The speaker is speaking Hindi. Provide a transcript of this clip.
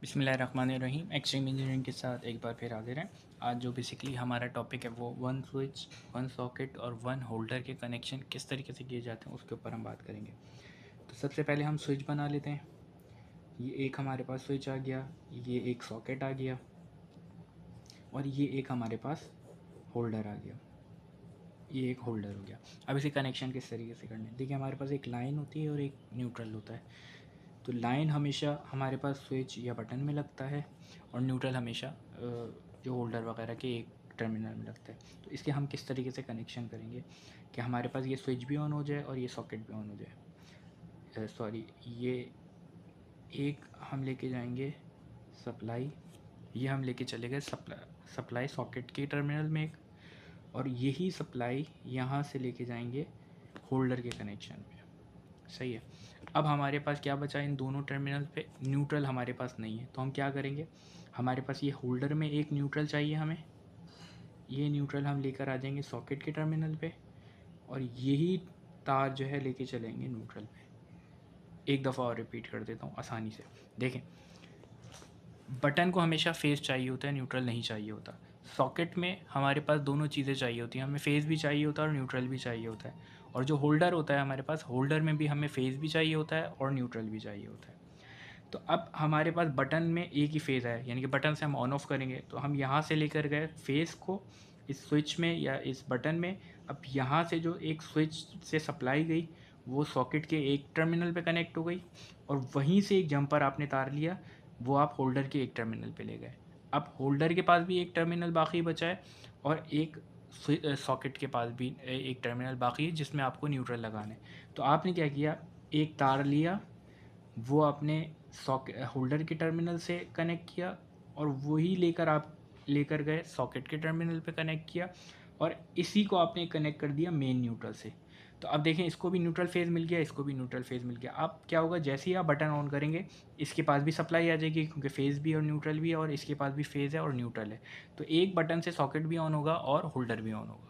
बिस्मिल्लाहिर्रहमानिर्रहीम। एक्सट्रीम इंजीनियरिंग के साथ एक बार फिर हाजिर हैं। आज जो बेसिकली हमारा टॉपिक है वो वन स्विच, वन सॉकेट और वन होल्डर के कनेक्शन किस तरीके से किए जाते हैं उसके ऊपर हम बात करेंगे। तो सबसे पहले हम स्विच बना लेते हैं। ये एक हमारे पास स्विच आ गया, ये एक सॉकेट आ गया और ये एक हमारे पास होल्डर आ गया। ये एक होल्डर हो गया। अब इसे कनेक्शन किस तरीके से करना है, देखिए हमारे पास एक लाइन होती है और एक न्यूट्रल होता है। तो लाइन हमेशा हमारे पास स्विच या बटन में लगता है और न्यूट्रल हमेशा जो होल्डर वगैरह के एक टर्मिनल में लगता है। तो इसके हम किस तरीके से कनेक्शन करेंगे कि हमारे पास ये स्विच भी ऑन हो जाए और ये सॉकेट भी ऑन हो जाए। सॉरी, ये एक हम लेके जाएंगे सप्लाई, ये हम लेके चले गए सप्लाई सॉकेट के टर्मिनल में एक, और यही सप्लाई यहाँ से लेके जाएंगे होल्डर के कनेक्शन में। सही है। अब हमारे पास क्या बचा, इन दोनों टर्मिनल पे न्यूट्रल हमारे पास नहीं है। तो हम क्या करेंगे, हमारे पास ये होल्डर में एक न्यूट्रल चाहिए हमें, ये न्यूट्रल हम लेकर आ जाएंगे सॉकेट के टर्मिनल पे और यही तार जो है लेके चलेंगे न्यूट्रल पे। एक दफ़ा और रिपीट कर देता हूँ आसानी से। देखें, बटन को हमेशा फेस चाहिए होता है, न्यूट्रल नहीं चाहिए होता। सॉकेट में हमारे पास दोनों चीज़ें चाहिए होती हैं, हमें फेस भी चाहिए होता है और न्यूट्रल भी चाहिए होता है। और जो होल्डर होता है हमारे पास, होल्डर में भी हमें फेस भी चाहिए होता है और न्यूट्रल भी चाहिए होता है। तो अब हमारे पास बटन में एक ही फेज़ है, यानी कि बटन से हम ऑन ऑफ करेंगे तो हम यहाँ से लेकर गए फेज़ को इस स्विच में या इस बटन में। अब यहाँ से जो एक स्विच से सप्लाई गई वो सॉकेट के एक टर्मिनल पे कनेक्ट हो गई और वहीं से एक जंपर आपने तार लिया, वो आप होल्डर के एक टर्मिनल पे ले गए। अब होल्डर के पास भी एक टर्मिनल बाकी बचा है और एक सॉकेट के पास भी एक टर्मिनल बाकी है जिसमें आपको न्यूट्रल लगाना है। तो आपने क्या किया, एक तार लिया, वो आपने होल्डर के टर्मिनल से कनेक्ट किया और वही लेकर आप लेकर गए सॉकेट के टर्मिनल पे कनेक्ट किया और इसी को आपने कनेक्ट कर दिया मेन न्यूट्रल से। तो अब देखें, इसको भी न्यूट्रल फेज़ मिल गया, इसको भी न्यूट्रल फेज़ मिल गया। अब क्या होगा, जैसे ही आप बटन ऑन करेंगे इसके पास भी सप्लाई आ जाएगी क्योंकि फेज़ भी और न्यूट्रल भी है और इसके पास भी फेज़ है और न्यूट्रल है। तो एक बटन से सॉकेट भी ऑन होगा और होल्डर भी ऑन होगा।